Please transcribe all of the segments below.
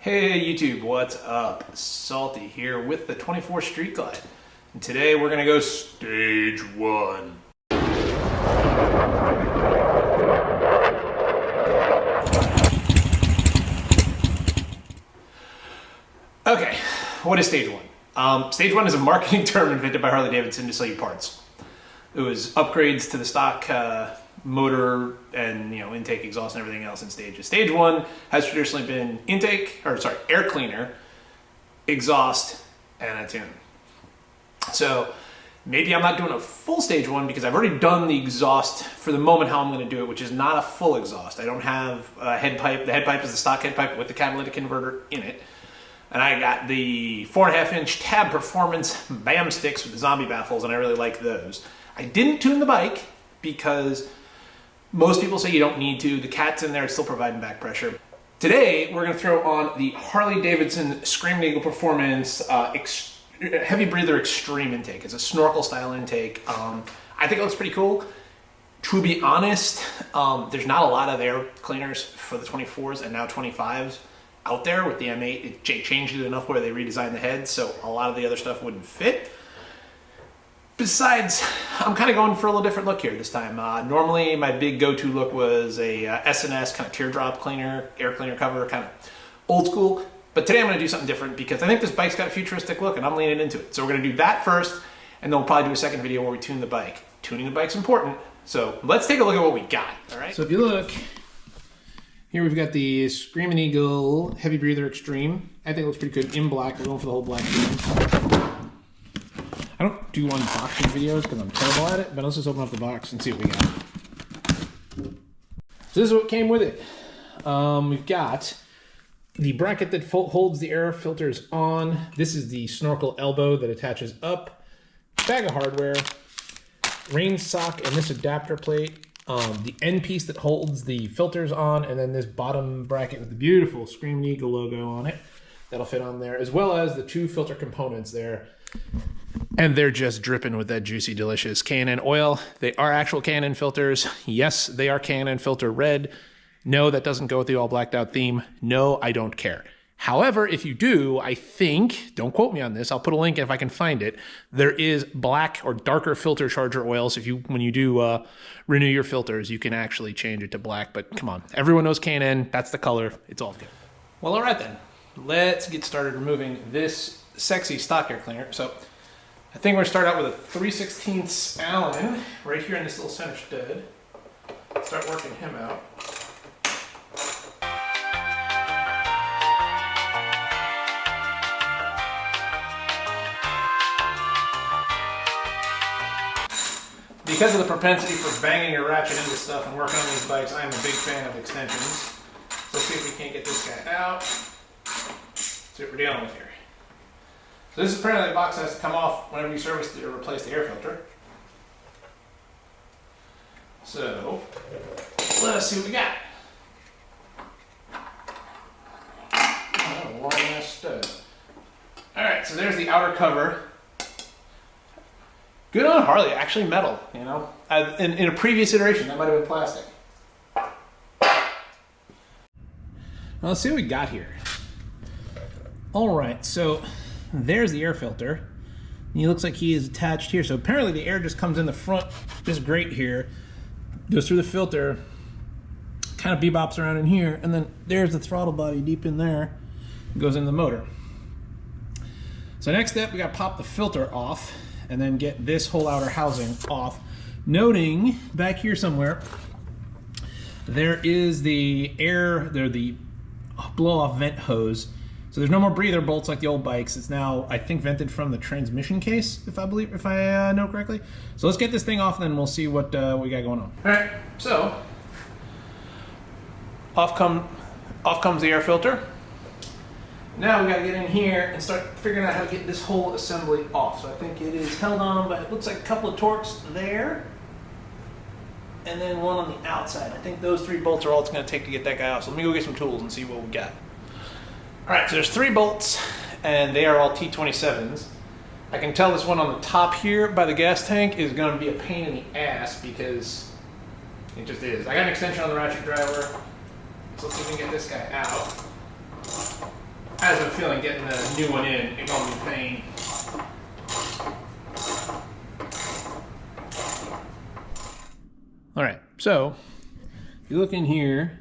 Hey YouTube, what's up? Salty here with the 24 Street Glide. And today we're gonna go stage 1. Okay, what is stage 1? Stage 1 is a marketing term invented by Harley Davidson to sell you parts. It was upgrades to the stock motor and intake, exhaust, and everything else in stages. Stage 1 has traditionally been air cleaner, exhaust, and a tune. So maybe I'm not doing a full stage 1 because I've already done the exhaust for the moment how I'm going to do it, which is not a full exhaust. I don't have a head pipe. The head pipe is the stock head pipe with the catalytic converter in it. And I got the 4.5-inch Tab Performance BAM sticks with the zombie baffles, and I really like those. I didn't tune the bike because most people say you don't need to. The cat's in there, it's still providing back pressure. Today, we're going to throw on the Harley Davidson Screaming Eagle Performance Heavy Breather Extreme intake. It's a snorkel style intake. I think it looks pretty cool. To be honest, there's not a lot of air cleaners for the 24s and now 25s out there with the M8. It changed it enough where they redesigned the head, so a lot of the other stuff wouldn't fit. Besides, I'm kind of going for a little different look here this time. Normally, my big go-to look was a S&S kind of teardrop cleaner, air cleaner cover, kind of old school. But today I'm going to do something different because I think this bike's got a futuristic look and I'm leaning into it. So we're going to do that first, and then we'll probably do a second video where we tune the bike. Tuning the bike's important, so let's take a look at what we got, all right? So if you look, here we've got the Screaming Eagle Heavy Breather Extreme. I think it looks pretty good in black. We're going for the whole black theme. I don't do unboxing videos because I'm terrible at it, but let's just open up the box and see what we got. So this is what came with it. We've got the bracket that holds the air filters on. This is the snorkel elbow that attaches up. Bag of hardware, rain sock, and this adapter plate. The end piece that holds the filters on, and then this bottom bracket with the beautiful Screaming Eagle logo on it. That'll fit on there, as well as the 2 filter components there. And they're just dripping with that juicy, delicious K&N oil. They are actual K&N filters. Yes, they are K&N filter red. No, that doesn't go with the all blacked out theme. No, I don't care. However, if you do, I think, don't quote me on this, I'll put a link if I can find it. There is black or darker filter charger oils. When you do renew your filters, you can actually change it to black. But come on, everyone knows K&N. That's the color. It's all good. Well, all right then. Let's get started removing this sexy stock air cleaner. So I think we're going to start out with a 3/16 Allen right here in this little center stud. Start working him out. Because of the propensity for banging your ratchet into stuff and working on these bikes, I am a big fan of extensions. So let's see if we can't get this guy out. See what we're dealing with here. So this is apparently the box that has to come off whenever you service or replace the air filter. So let's see what we got. Oh, a long ass stud. All right, so there's the outer cover. Good on Harley, actually metal, In a previous iteration, that might have been plastic. Well, let's see what we got here. All right, so there's the air filter. He looks like he is attached here. So apparently the air just comes in the front, this grate here, goes through the filter, kind of bebops around in here, and then there's the throttle body deep in there, goes in the motor. So next step, we got to pop the filter off and then get this whole outer housing off. Noting back here somewhere, there is the blow-off vent hose. So there's no more breather bolts like the old bikes. It's now, I think, vented from the transmission case, if I know correctly. So let's get this thing off, and then we'll see what we got going on. All right, so off comes the air filter. Now we got to get in here and start figuring out how to get this whole assembly off. So I think it is held on by, it looks like a couple of Torx there, and then one on the outside. I think those 3 bolts are all it's going to take to get that guy off. So let me go get some tools and see what we got. All right, so there's 3 bolts, and they are all T27s. I can tell this one on the top here by the gas tank is going to be a pain in the ass because it just is. I got an extension on the ratchet driver, so let's see if we can get this guy out. I have a feeling getting the new one in, it's gonna be a pain. All right, so you look in here,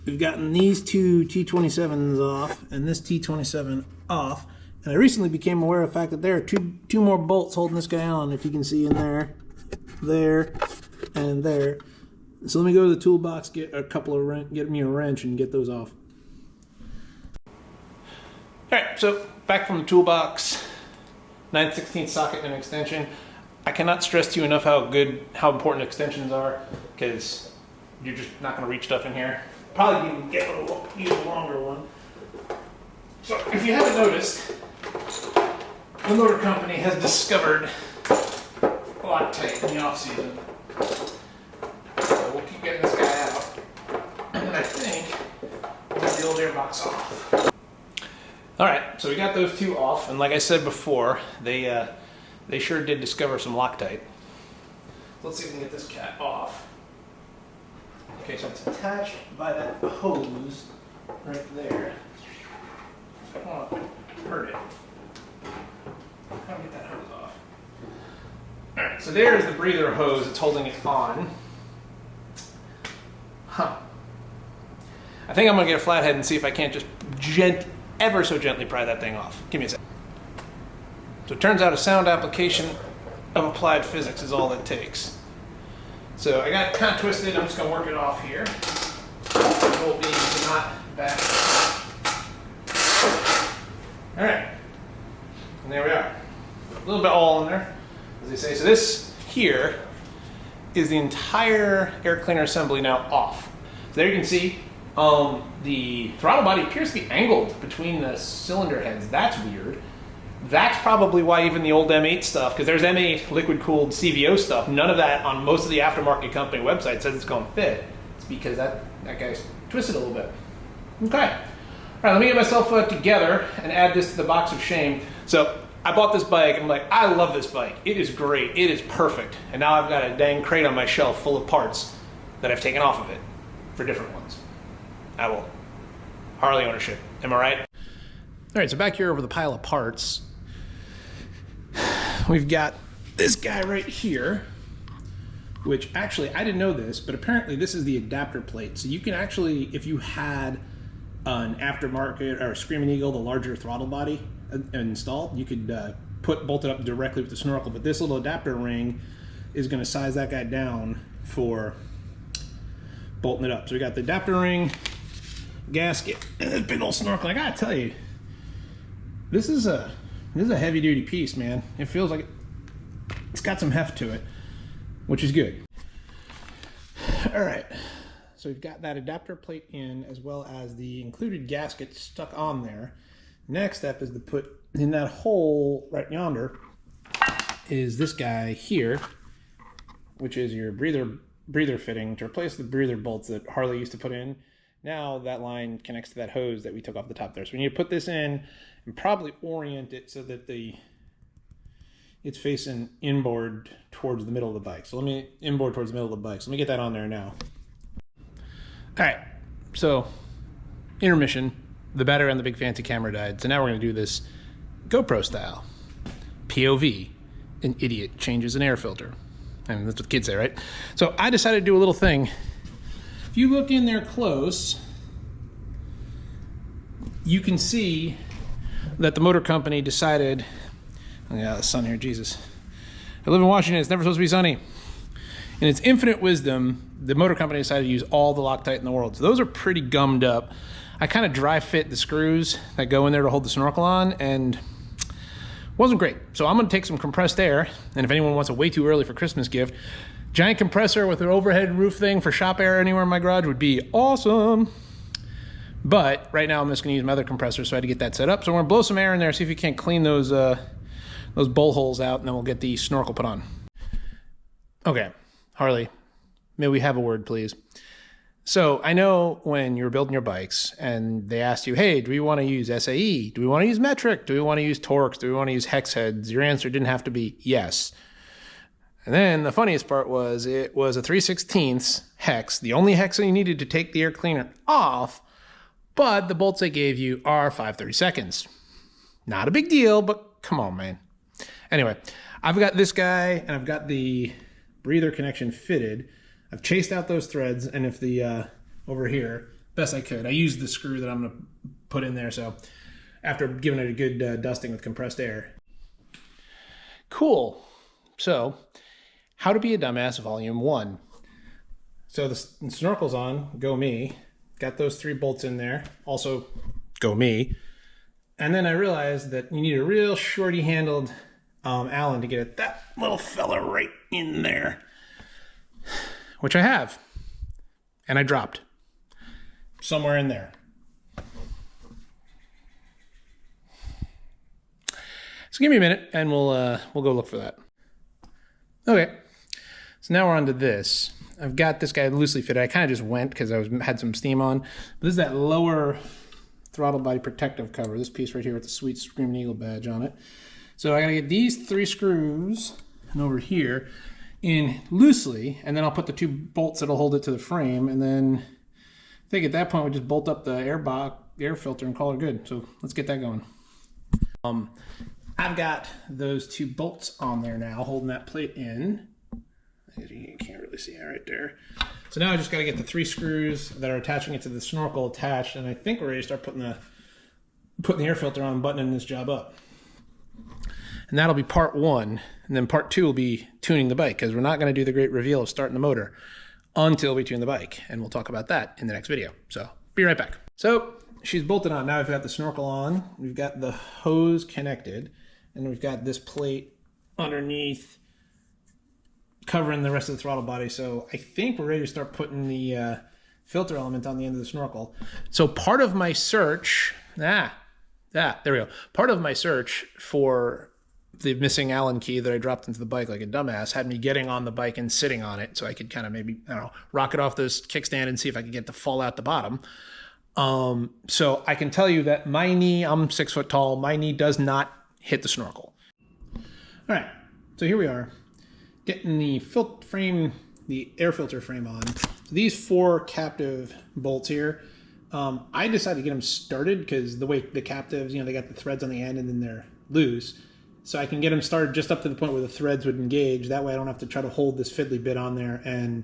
we've gotten these two T27s off and this T27 off. And I recently became aware of the fact that there are two more bolts holding this guy on, if you can see in there, and there. So let me go to the toolbox, get me a wrench and get those off. All right, so back from the toolbox, 9/16 socket and extension. I cannot stress to you enough how important extensions are, because you're just not going to reach stuff in here. Probably use a longer one. So if you haven't noticed, the motor company has discovered Loctite in the off season. So we'll keep getting this guy out, and then I think we'll get the old airbox off. All right, so we got those two off, and like I said before, they sure did discover some Loctite. Let's see if we can get this cat off. Okay, so it's attached by that hose right there. I don't want to hurt it. How do we get that hose off? All right, so there's the breather hose. It's holding it on. Huh. I think I'm going to get a flathead and see if I can't just ever so gently pry that thing off. Give me a sec. So it turns out a sound application of applied physics is all it takes. So I got it kind of twisted. I'm just going to work it off here. Bolt being not back. All right. And there we are. A little bit all in there, as they say. So this here is the entire air cleaner assembly now off. So there you can see the throttle body appears to be angled between the cylinder heads. That's weird. That's probably why even the old M8 stuff, because there's M8 liquid-cooled CVO stuff, none of that on most of the aftermarket company websites says it's going to fit. It's because that guy's twisted a little bit. Okay. All right, let me get myself together and add this to the box of shame. So I bought this bike. I'm like, I love this bike. It is great. It is perfect. And now I've got a dang crate on my shelf full of parts that I've taken off of it for different ones. I will. Harley ownership. Am I right? All right, so back here over the pile of parts, we've got this guy right here, which actually, I didn't know this, but apparently this is the adapter plate. So you can actually, if you had an aftermarket or a Screaming Eagle, the larger throttle body installed, you could bolt it up directly with the snorkel. But this little adapter ring is going to size that guy down for bolting it up. So we got the adapter ring, gasket, and this big old snorkel. I gotta tell you, this is a heavy duty piece, man. It feels like it's got some heft to it, which is good. All right, so we've got that adapter plate in, as well as the included gasket stuck on there. Next step is to put in that hole right yonder is this guy here, which is your breather fitting to replace the breather bolts that Harley used to put in. Now that line connects to that hose that we took off the top there. So we need to put this in and probably orient it so that it's facing inboard towards the middle of the bike. So let me inboard towards the middle of the bike. So let me get that on there now. All right, so intermission. The battery on the big fancy camera died. So now we're gonna do this GoPro style. POV, an idiot changes an air filter. I mean, that's what kids say, right? So I decided to do a little thing. If you look in there close, you can see that the motor company decided, oh yeah, the sun here, Jesus. I live in Washington, it's never supposed to be sunny. In its infinite wisdom, the motor company decided to use all the Loctite in the world. So those are pretty gummed up. I kind of dry fit the screws that go in there to hold the snorkel on, and wasn't great. So I'm gonna take some compressed air, and if anyone wants a way too early for Christmas gift, giant compressor with an overhead roof thing for shop air anywhere in my garage would be awesome. But right now I'm just gonna use my other compressor, so I had to get that set up. So we're gonna blow some air in there, see if we can't clean those bowl holes out, and then we'll get the snorkel put on. Okay, Harley, may we have a word, please? So I know when you were building your bikes and they asked you, hey, do we want to use SAE? Do we want to use metric? Do we want to use Torx? Do we want to use hex heads? Your answer didn't have to be yes. And then the funniest part was it was a 3/16 hex, the only hex that you needed to take the air cleaner off, but the bolts they gave you are 5/32. Not a big deal, but come on, man. Anyway, I've got this guy and I've got the breather connection fitted. I've chased out those threads, and if the over here, best I could, I used the screw that I'm going to put in there. So after giving it a good dusting with compressed air. Cool. So how to be a dumbass volume 1. So the snorkel's on, go me. Got those 3 bolts in there, also go me. And then I realized that you need a real shorty handled Allen to get at that little fella right in there, which I have, and I dropped somewhere in there. So give me a minute and we'll go look for that. Okay, so now we're on to this. I've got this guy loosely fitted. I kind of just went because had some steam on. But this is that lower throttle body protective cover. This piece right here with the sweet Screaming Eagle badge on it. So I gotta get these 3 screws and over here in loosely, and then I'll put the 2 bolts that'll hold it to the frame, and then I think at that point we just bolt up the air filter and call it good. So let's get that going. I've got those 2 bolts on there now, holding that plate in. You can't really see it right there. So now I just got to get the 3 screws that are attaching it to the snorkel attached, and I think we're ready to start putting the air filter on and buttoning this job up. And that'll be part 1, and then part 2 will be tuning the bike, because we're not going to do the great reveal of starting the motor until we tune the bike, and we'll talk about that in the next video. So be right back. So she's bolted on. Now I've got the snorkel on, we've got the hose connected, and we've got this plate underneath covering the rest of the throttle body. So I think we're ready to start putting the filter element on the end of the snorkel. So part of my search, there we go. Part of my search for the missing Allen key that I dropped into the bike like a dumbass had me getting on the bike and sitting on it so I could kind of maybe, I don't know, rock it off this kickstand and see if I could get to fall out the bottom. So I can tell you that my knee, I'm 6 foot tall, my knee does not hit the snorkel. All right, so here we are. Getting the air filter frame on. So these 4 captive bolts here, I decided to get them started because the way the captives, they got the threads on the end and then they're loose. So I can get them started just up to the point where the threads would engage. That way I don't have to try to hold this fiddly bit on there and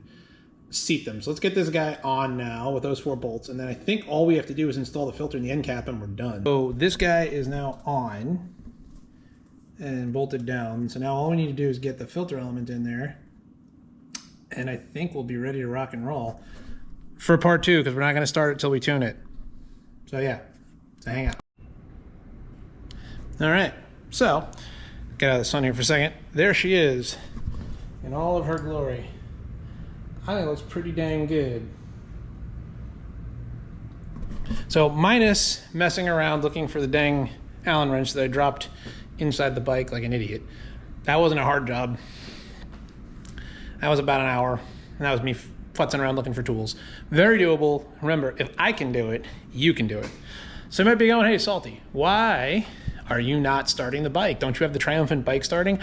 seat them. So let's get this guy on now with those 4 bolts. And then I think all we have to do is install the filter in the end cap and we're done. So this guy is now on and bolted down. So now all we need to do is get the filter element in there, and I think we'll be ready to rock and roll for part 2, because we're not going to start it till we tune it. So yeah, so hang out. All right, so get out of the sun here for a second. There she is in all of her glory. I think it looks pretty dang good. So minus messing around looking for the dang Allen wrench that I dropped inside the bike like an idiot. That wasn't a hard job. That was about an hour, and that was me futzing around looking for tools. Very doable. Remember, if I can do it, you can do it. So you might be going, hey, Salty, why are you not starting the bike? Don't you have the triumphant bike starting?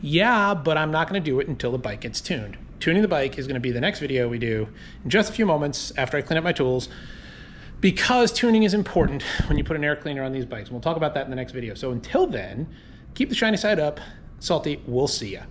Yeah, but I'm not going to do it until the bike gets tuned. Tuning the bike is going to be the next video we do in just a few moments after I clean up my tools, because tuning is important when you put an air cleaner on these bikes. We'll talk about that in the next video. So until then, keep the shiny side up. Salty, we'll see ya.